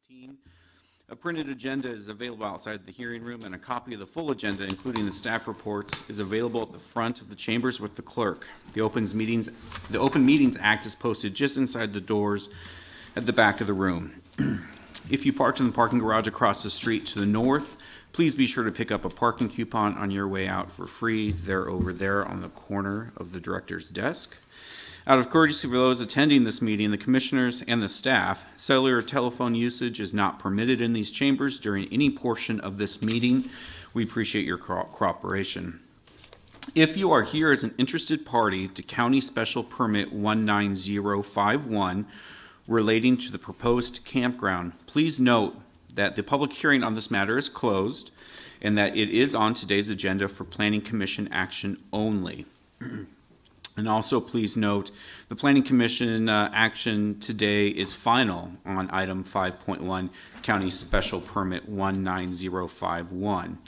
2019. A printed agenda is available outside the hearing room, and a copy of the full agenda, including the staff reports, is available at the front of the chambers with the clerk. The Open Meetings Act is posted just inside the doors at the back of the room. If you parked in the parking garage across the street to the north, please be sure to pick up a parking coupon on your way out for free. They're over there on the corner of the director's desk. Out of courtesy for those attending this meeting, the commissioners and the staff, cellular telephone usage is not permitted in these chambers during any portion of this meeting. We appreciate your cooperation. If you are here as an interested party to County Special Permit 19051 relating to the proposed campground, please note that the public hearing on this matter is closed and that it is on today's agenda for Planning Commission action only. And also, please note, the Planning Commission action today is final on item 5.1, County Special Permit 19051.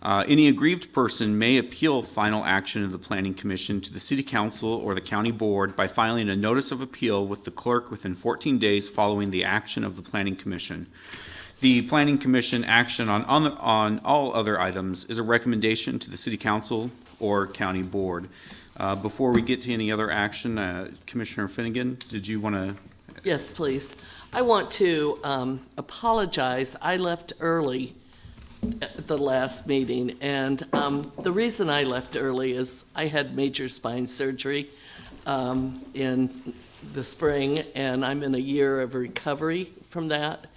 Any aggrieved person may appeal final action of the Planning Commission to the City Council or the County Board by filing a notice of appeal with the clerk within 14 days following the action of the Planning Commission. The Planning Commission action on all other items is a recommendation to the City Council or County Board. Before we get to any other action, Commissioner Finnegan, did you want to? Yes, please. I want to apologize. I left early at the last meeting, and the reason I left early is I had major spine surgery in the spring, and I'm in a year of recovery from that,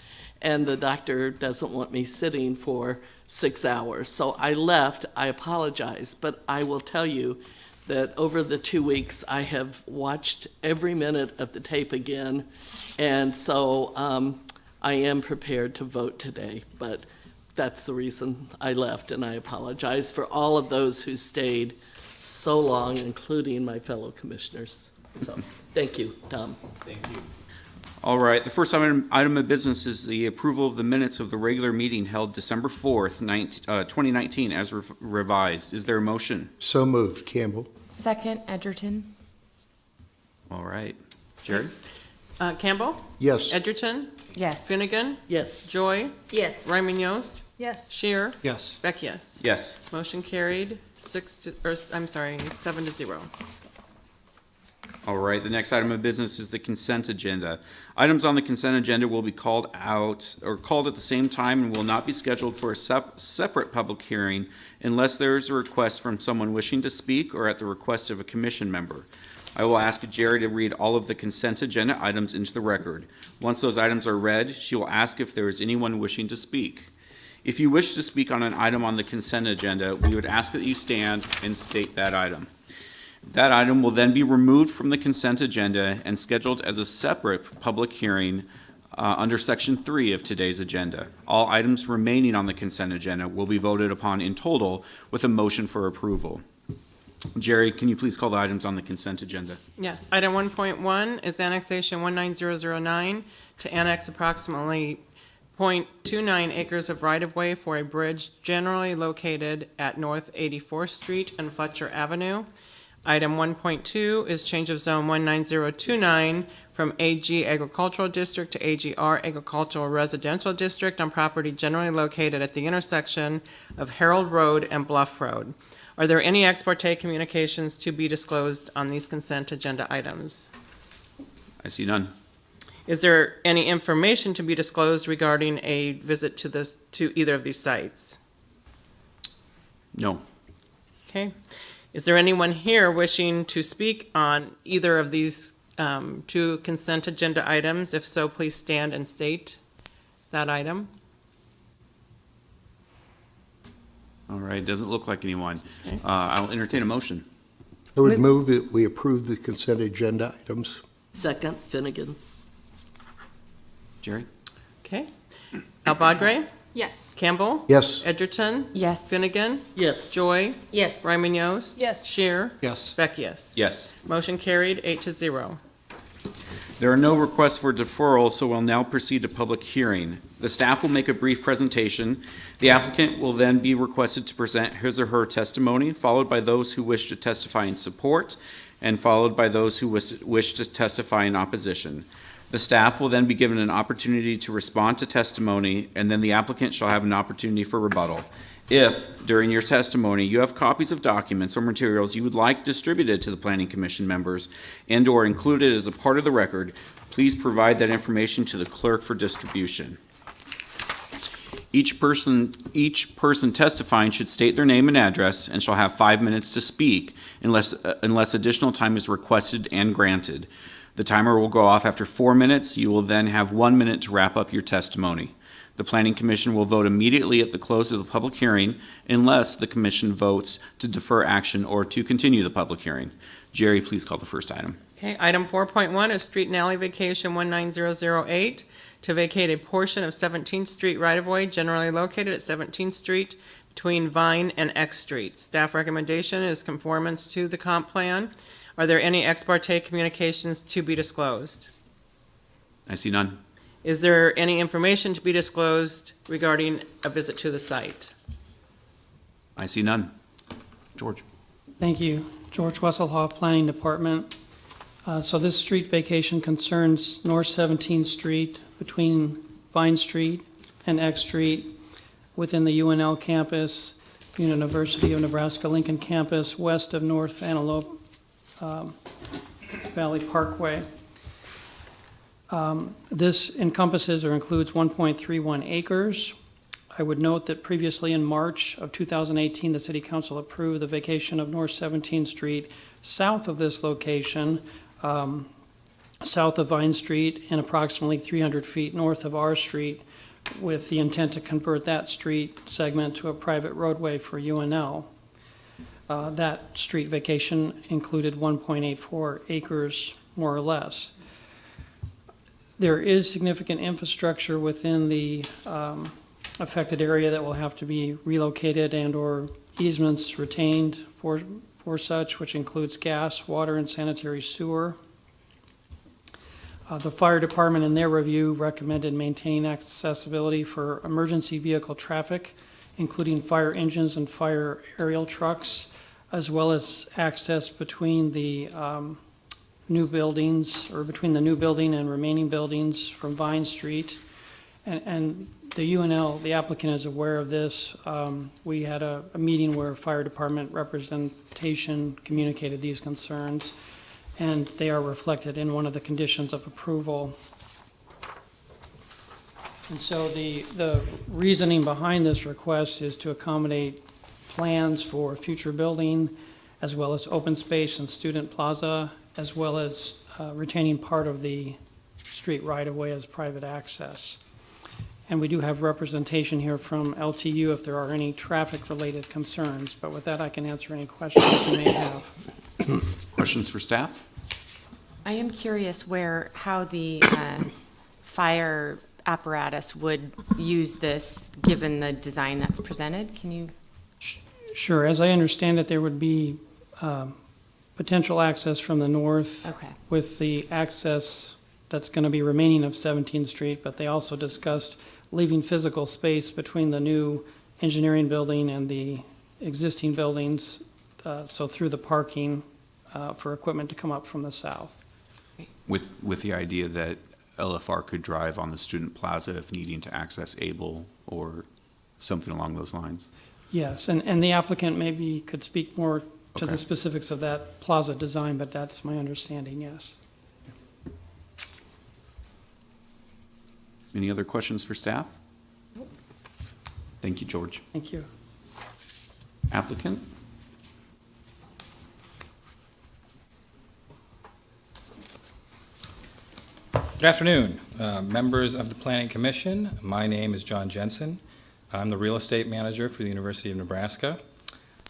and the doctor doesn't want me sitting for 6 hours. So I left. I apologize, but I will tell you that over the 2 weeks, I have watched every minute of the tape again, and so I am prepared to vote today, but that's the reason I left, and I apologize for all of those who stayed so long, including my fellow commissioners. So, thank you, Tom. Thank you. All right, the first item of business is the approval of the minutes of the regular meeting held December 4th, 2019, as revised. Is there a motion? So moved. Campbell. Second, Edgerton. All right. Jerry? Campbell? Yes. Edgerton? Yes. Finnegan? Yes. Joy? Yes. Ryman Yost? Yes. Shear? Yes. Beck, yes. Yes. Motion carried 7-0. All right, the next item of business is the consent agenda. Items on the consent agenda will be called out or called at the same time and will not be scheduled for a separate public hearing unless there is a request from someone wishing to speak or at the request of a commission member. I will ask Jerry to read all of the consent agenda items into the record. Once those items are read, she will ask if there is anyone wishing to speak. If you wish to speak on an item on the consent agenda, we would ask that you stand and state that item. That item will then be removed from the consent agenda and scheduled as a separate public hearing under Section 3 of today's agenda. All items remaining on the consent agenda will be voted upon in total with a motion for approval. Jerry, can you please call the items on the consent agenda? Yes. Item 1.1 is annexation 19009 to annex approximately 0.29 acres of right-of-way for a bridge generally located at North 84th Street and Fletcher Avenue. Item 1.2 is change of zone 19029 from AG Agricultural District to AGR Agricultural Residential District on property generally located at the intersection of Harold Road and Bluff Road. Are there any ex parte communications to be disclosed on these consent agenda items? I see none. Is there any information to be disclosed regarding a visit to either of these sites? No. Okay. Is there anyone here wishing to speak on either of these two consent agenda items? If so, please stand and state that item. All right, doesn't look like anyone. Okay. I'll entertain a motion. I would move that we approve the consent agenda items. Second, Finnegan. Jerry? Okay. Albadre? Yes. Campbell? Yes. Edgerton? Yes. Finnegan? Yes. Joy? Yes. Ryman Yost? Yes. Shear? Yes. Beck, yes. Yes. Motion carried 8-0. There are no requests for deferral, so we'll now proceed to public hearing. The staff will make a brief presentation. The applicant will then be requested to present his or her testimony, followed by those who wish to testify in support, and followed by those who wish to testify in opposition. The staff will then be given an opportunity to respond to testimony, and then the applicant shall have an opportunity for rebuttal. If, during your testimony, you have copies of documents or materials you would like distributed to the Planning Commission members and/or included as a part of the record, please provide that information to the clerk for distribution. Each person testifying should state their name and address and shall have 5 minutes to speak unless additional time is requested and granted. The timer will go off after 4 minutes. You will then have 1 minute to wrap up your testimony. The Planning Commission will vote immediately at the close of the public hearing unless the Commission votes to defer action or to continue the public hearing. Jerry, please call the first item. Okay, item 4.1 is street and alley vacation 19008 to vacate a portion of 17th Street right-of-way generally located at 17th Street between Vine and X Street. Staff recommendation is conformance to the comp plan. Are there any ex parte communications to be disclosed? I see none. Is there any information to be disclosed regarding a visit to the site? I see none. George. Thank you. George Wesselhoff, Planning Department. So this street vacation concerns North 17th Street between Vine Street and X Street within the UNL campus, University of Nebraska-Lincoln campus, west of North Antelope Valley Parkway. This encompasses or includes 1.31 acres. I would note that previously in March of 2018, the City Council approved the vacation of North 17th Street south of this location, south of Vine Street and approximately 300 feet north of our street, with the intent to convert that street segment to a private roadway for UNL. That street vacation included 1.84 acres, more or less. There is significant infrastructure within the affected area that will have to be relocated and/or easements retained for such, which includes gas, water, and sanitary sewer. The fire department in their review recommended maintaining accessibility for emergency vehicle traffic, including fire engines and fire aerial trucks, as well as access between the new buildings, or between the new building and remaining buildings from Vine Street. And the UNL, the applicant is aware of this. We had a meeting where fire department representation communicated these concerns, and they are reflected in one of the conditions of approval. And so the reasoning behind this request is to accommodate plans for future building, as well as open space and student plaza, as well as retaining part of the street right-of-way as private access. And we do have representation here from LTU if there are any traffic-related concerns. But with that, I can answer any questions you may have. Questions for staff? I am curious how the fire apparatus would use this, given the design that's presented. Can you? Sure. As I understand it, there would be potential access from the north. Okay. With the access that's going to be remaining of 17th Street, but they also discussed leaving physical space between the new engineering building and the existing buildings, so through the parking for equipment to come up from the south. With the idea that LFR could drive on the student plaza if needing to access Able or something along those lines? Yes, and the applicant maybe could speak more to Okay. the specifics of that plaza design, but that's my understanding, yes. Any other questions for staff? Thank you, George. Thank you. Applicant? Good afternoon, members of the Planning Commission. My name is John Jensen. I'm the real estate manager for the University of Nebraska.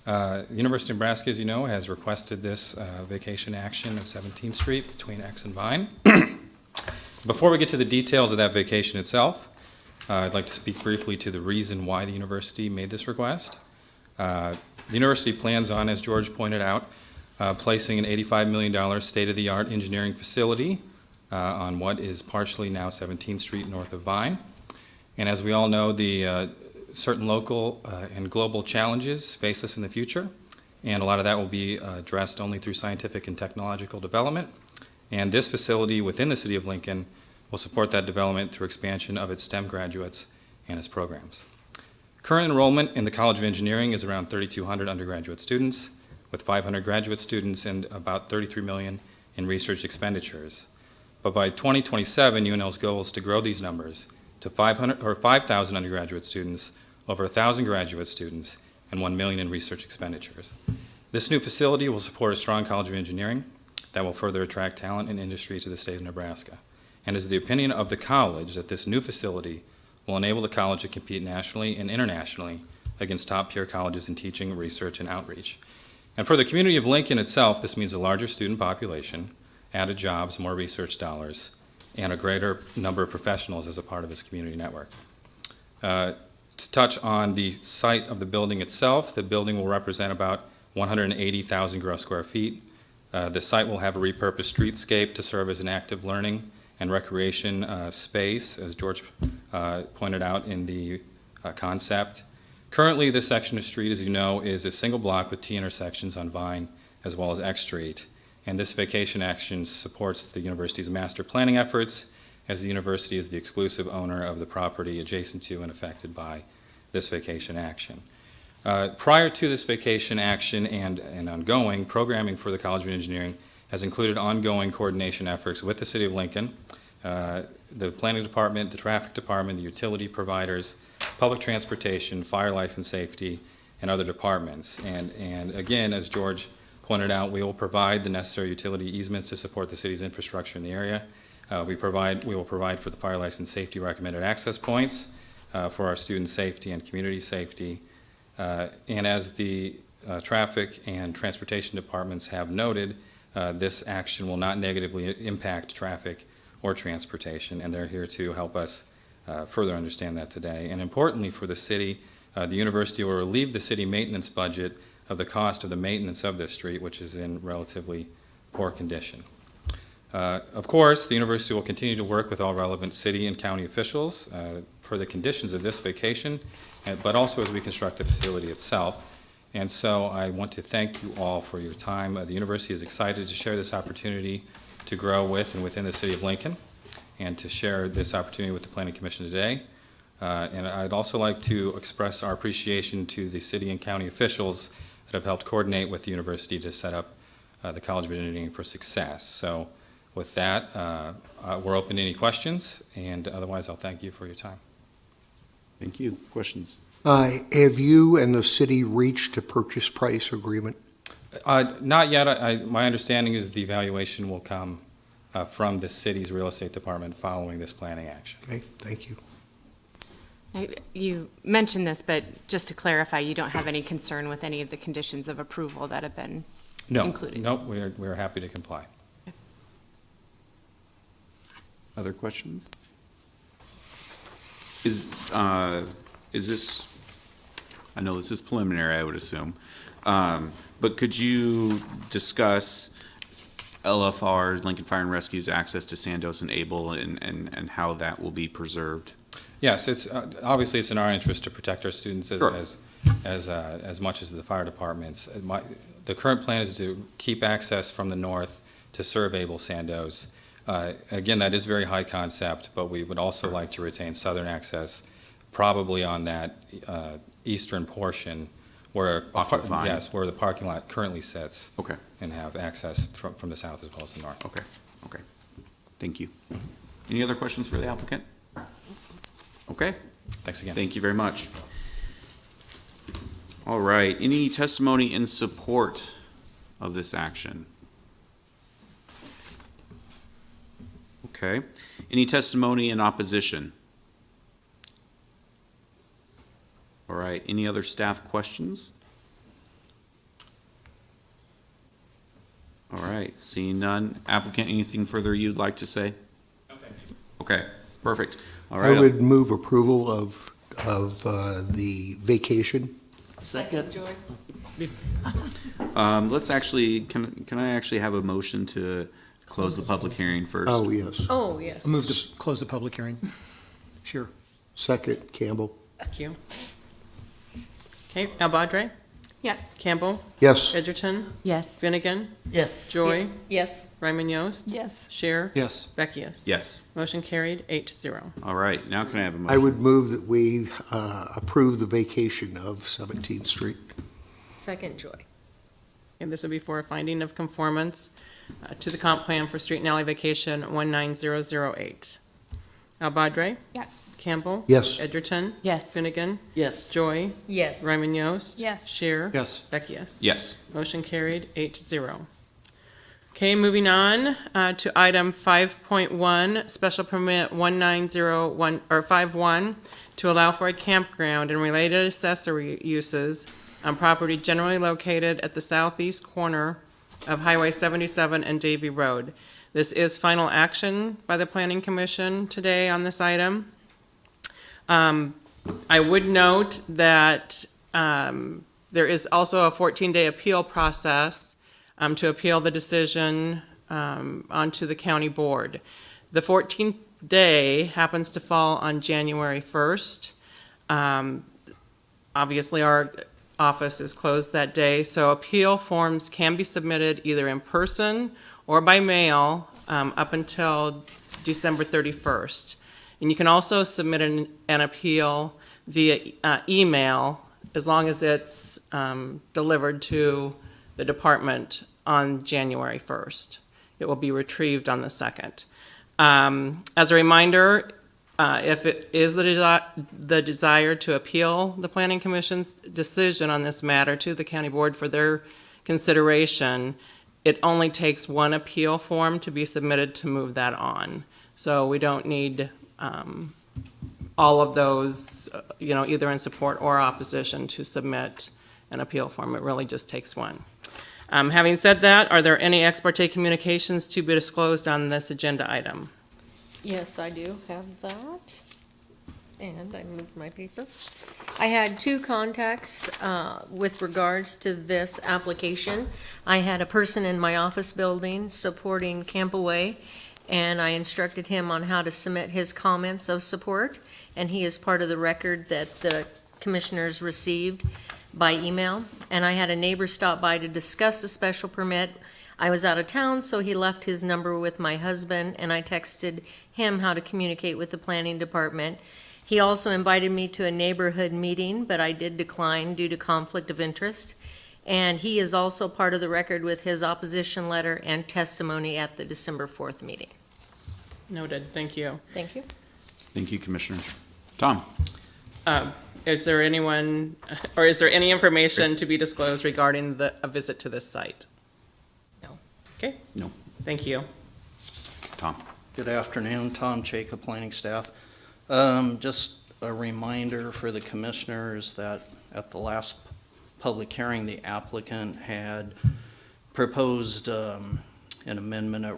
The University of Nebraska, as you know, has requested this vacation action of 17th Street between X and Vine. Before we get to the details of that vacation itself, I'd like to speak briefly to the reason why the university made this request. The university plans on, as George pointed out, placing an $85 million state-of-the-art engineering facility on what is partially now 17th Street north of Vine. And as we all know, the certain local and global challenges face us in the future, and a lot of that will be addressed only through scientific and technological development. And this facility within the city of Lincoln will support that development through expansion of its STEM graduates and its programs. Current enrollment in the College of Engineering is around 3,200 undergraduate students, with 500 graduate students and about $33 million in research expenditures. But by 2027, UNL's goal is to grow these numbers to 5,000 undergraduate students, over 1,000 graduate students, and $1 million in research expenditures. This new facility will support a strong College of Engineering that will further attract talent and industry to the state of Nebraska. And it is the opinion of the college that this new facility will enable the college to compete nationally and internationally against top-tier colleges in teaching, research, and outreach. And for the community of Lincoln itself, this means a larger student population, added jobs, more research dollars, and a greater number of professionals as a part of this community network. To touch on the site of the building itself, the building will represent about 180,000 gross square feet. The site will have a repurposed streetscape to serve as an active learning and recreation space, as George pointed out in the concept. Currently, this section of street, as you know, is a single block with T intersections on Vine as well as X Street. And this vacation action supports the university's master planning efforts, as the university is the exclusive owner of the property adjacent to and affected by this vacation action. Prior to this vacation action and ongoing, programming for the College of Engineering has included ongoing coordination efforts with the City of Lincoln, the Planning Department, the Traffic Department, the utility providers, public transportation, fire, life, and safety, and other departments. And again, as George pointed out, we will provide the necessary utility easements to support the city's infrastructure in the area. We will provide for the fire, life, and safety recommended access points for our student safety and community safety. And as the traffic and transportation departments have noted, this action will not negatively impact traffic or transportation, and they're here to help us further understand that today. And importantly for the city, the university will relieve the city maintenance budget of the cost of the maintenance of this street, which is in relatively poor condition. Of course, the university will continue to work with all relevant city and county officials for the conditions of this vacation, but also as we construct the facility itself. And so I want to thank you all for your time. The university is excited to share this opportunity to grow with and within the city of Lincoln, and to share this opportunity with the Planning Commission today. And I'd also like to express our appreciation to the city and county officials that have helped coordinate with the university to set up the College of Engineering for success. So with that, we're open to any questions, and otherwise I'll thank you for your time. Thank you. Questions? Have you and the city reached a purchase price agreement? Not yet. My understanding is the evaluation will come from the city's real estate department following this planning action. Okay, thank you. You mentioned this, but just to clarify, you don't have any concern with any of the conditions of approval that have been included? No, we're happy to comply. Other questions? Is this, I know this is preliminary, I would assume, but could you discuss LFR's, Lincoln Fire and Rescue's access to Sandos and Able, and how that will be preserved? Yes, it's obviously it's in our interest to protect our students Sure. as much as the fire departments. The current plan is to keep access from the north to serve Able Sandos. Again, that is very high concept, but we would also like to retain southern access, probably on that eastern portion where Off of Vine. yes, where the parking lot currently sits. Okay. And have access from the south as well as the north. Okay, okay. Thank you. Any other questions for the applicant? Okay, Thanks again. thank you very much. All right, any testimony in support of this action? Okay, any testimony in opposition? All right, any other staff questions? All right, seeing none. Applicant, anything further you'd like to say? Okay, perfect. All I right. would move approval of the vacation. Second. Let's actually, can I actually have a motion to close the public hearing first? Oh, yes. Oh, yes. Move to close the public hearing. Sure. Second, Campbell. Thank you. Okay, Albadre? Yes. Campbell, Yes. Edgerton, Yes. Finnegan, Yes. Joy, Yes. Ryman Yost, Yes. Share, Yes. Beckius. Yes. Motion carried, 8-0. All right, now can I have a motion? I would move that we approve the vacation of 17th Street. Second, Joy. And this would be for a finding of conformance to the comp plan for street and alley vacation 19008. Albadre, Yes. Campbell. Yes. Edgerton, Yes. Finnegan, Yes. Joy, Yes. Ryman Yost. Yes. Share. Yes. Beckius. Yes. Motion carried, 8-0. Okay, moving on to item 5.1, special permit 1901, or 51, to allow for a campground and related accessory uses on property generally located at the southeast corner of Highway 77 and Davy Road. This is final action by the Planning Commission today on this item. I would note that there is also a 14-day appeal process to appeal the decision onto the county board. The 14th day happens to fall on January 1st. Obviously, our office is closed that day, so appeal forms can be submitted either in person or by mail up until December 31st. And you can also submit an appeal via email as long as it's delivered to the department on January 1st. It will be retrieved on the 2nd. As a reminder, if it is the desire to appeal the Planning Commission's decision on this matter to the county board for their consideration, it only takes one appeal form to be submitted to move that on. So we don't need all of those, either in support or opposition to submit an appeal form. It really just takes one. Having said that, are there any ex parte communications to be disclosed on this agenda item? Yes, I do have that. And I moved my paper. I had two contacts with regards to this application. I had a person in my office building supporting Camp Away, and I instructed him on how to submit his comments of support, and he is part of the record that the commissioners received by email. And I had a neighbor stop by to discuss the special permit. I was out of town, so he left his number with my husband, and I texted him how to communicate with the planning department. He also invited me to a neighborhood meeting, but I did decline due to conflict of interest. And he is also part of the record with his opposition letter and testimony at the December 4th meeting. Noted, thank you. Thank you. Thank you, Commissioner. Tom? Is there anyone, or is there any information to be disclosed regarding a visit to this site? No. Okay. No. Thank you. Tom? Good afternoon, Tom Jacob, planning staff. Just a reminder for the commissioners that at the last public hearing, the applicant had proposed an amendment, a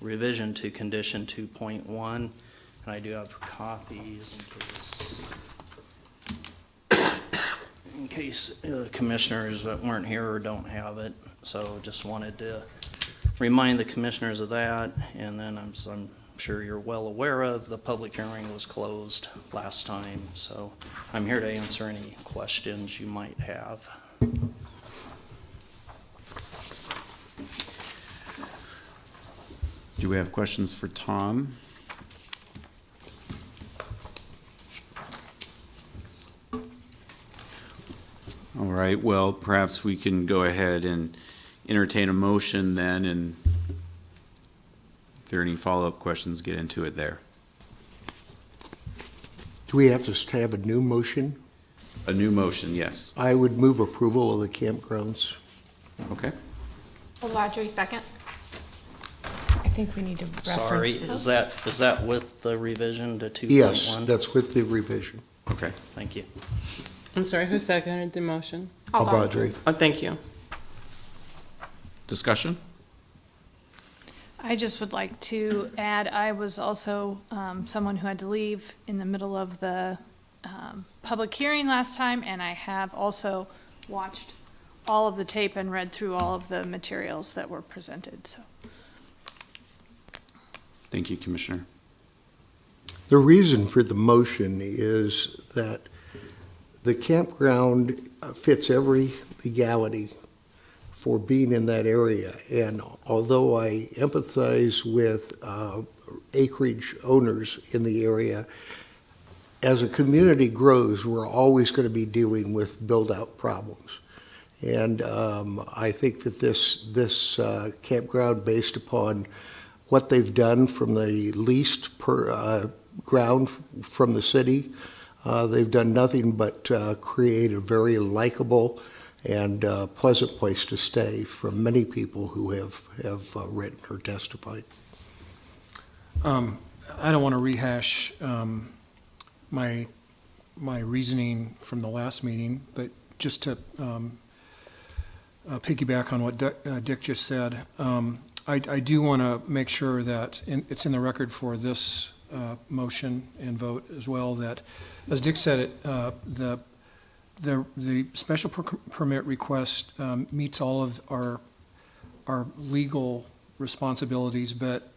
revision to condition 2.1, and I do have copies in case commissioners that weren't here or don't have it. So just wanted to remind the commissioners of that, and then I'm sure you're well aware of, the public hearing was closed last time, so I'm here to answer any questions you might have. Do we have questions for Tom? All right, well, perhaps we can go ahead and entertain a motion then, and if there are any follow-up questions, get into it there. Do we have to have a new motion? A new motion, yes. I would move approval of the campgrounds. Okay. Audrey, second. I think we need to Sorry, reference this. is that with the revision to 2.1? Yes, that's with the revision. Okay. Thank you. I'm sorry, who seconded the motion? Audrey. Oh, thank you. Discussion? I just would like to add, I was also someone who had to leave in the middle of the public hearing last time, and I have also watched all of the tape and read through all of the materials that were presented, so. Thank you, Commissioner. The reason for the motion is that the campground fits every legality for being in that area. And although I empathize with acreage owners in the area, as a community grows, we're always going to be dealing with build-out problems. And I think that this campground, based upon what they've done from the leased ground from the city, they've done nothing but create a very likable and pleasant place to stay for many people who have written or testified. I don't want to rehash my reasoning from the last meeting, but just to piggyback on what Dick just said, I do want to make sure that it's in the record for this motion and vote as well, that, as Dick said, the special permit request meets all of our legal responsibilities, but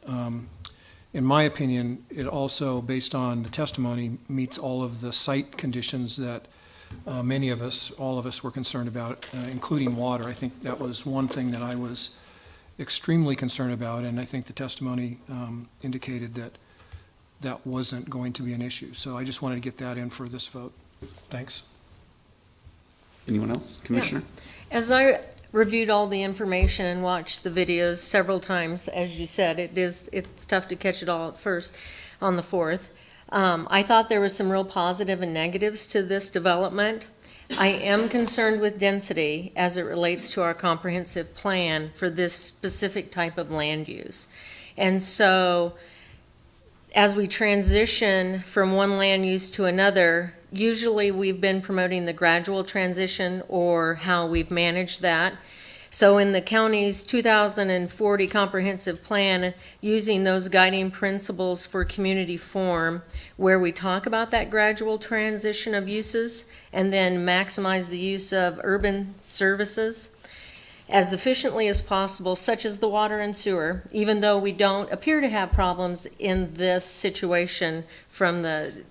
in my opinion, it also, based on the testimony, meets all of the site conditions that many of us, all of us, were concerned about, including water. I think that was one thing that I was extremely concerned about, and I think the testimony indicated that that wasn't going to be an issue. So I just wanted to get that in for this vote. Thanks. Anyone else? Commissioner? As I reviewed all the information and watched the videos several times, as you said, it's tough to catch it all at first on the 4th. I thought there were some real positive and negatives to this development. I am concerned with density as it relates to our comprehensive plan for this specific type of land use. And so, as we transition from one land use to another, usually we've been promoting the gradual transition or how we've managed that. So in the county's 2040 comprehensive plan, using those guiding principles for community form, where we talk about that gradual transition of uses and then maximize the use of urban services as efficiently as possible, such as the water and sewer, even though we don't appear to have problems in this situation from the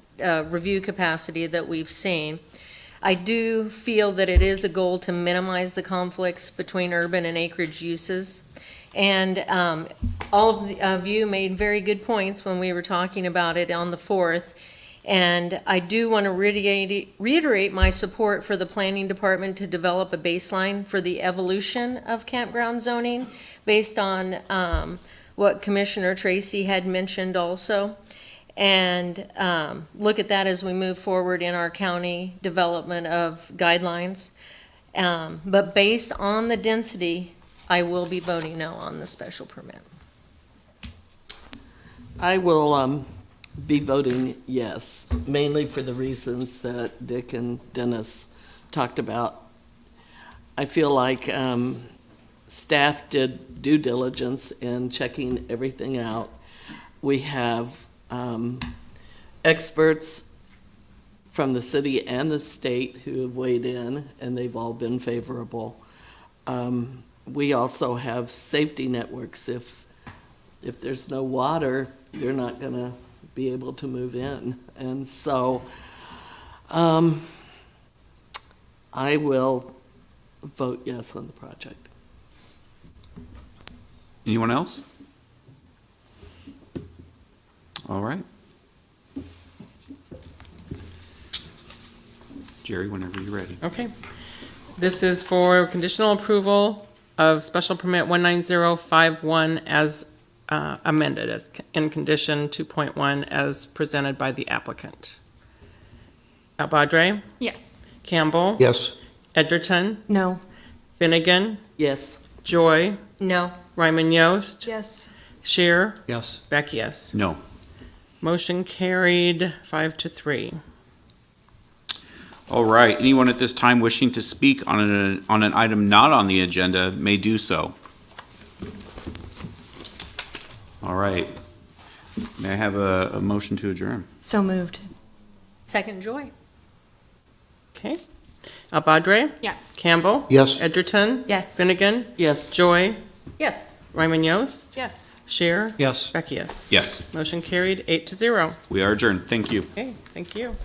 review capacity that we've seen. I do feel that it is a goal to minimize the conflicts between urban and acreage uses. And all of you made very good points when we were talking about it on the 4th. And I do want to reiterate my support for the planning department to develop a baseline for the evolution of campground zoning based on what Commissioner Tracy had mentioned also. And look at that as we move forward in our county development of guidelines. But based on the density, I will be voting no on the special permit. I will be voting yes, mainly for the reasons that Dick and Dennis talked about. I feel like staff did due diligence in checking everything out. We have experts from the city and the state who have weighed in, and they've all been favorable. We also have safety networks. If there's no water, you're not going to be able to move in. And so I will vote yes on the project. Anyone else? All right. Jerry, whenever you're ready. Okay. This is for conditional approval of special permit 19051 as amended, as in condition 2.1 as presented by the applicant. Albadre? Yes. Campbell? Yes. Edgerton? No. Finnegan? Yes. Joy? No. Ryman Yost? Yes. Shear? Yes. Beck, yes. No. Motion carried 5-3. All right. Anyone at this time wishing to speak on an item not on the agenda may do so. All right. May I have a motion to adjourn? So moved. Second, Joy. Okay. Albadre? Yes. Campbell? Yes. Edgerton? Yes. Finnegan? Yes. Joy? Yes. Ryman Yost? Yes. Shear? Yes. Beck, yes. Yes. Motion carried 8-0. We are adjourned. Thank you. Okay, thank you.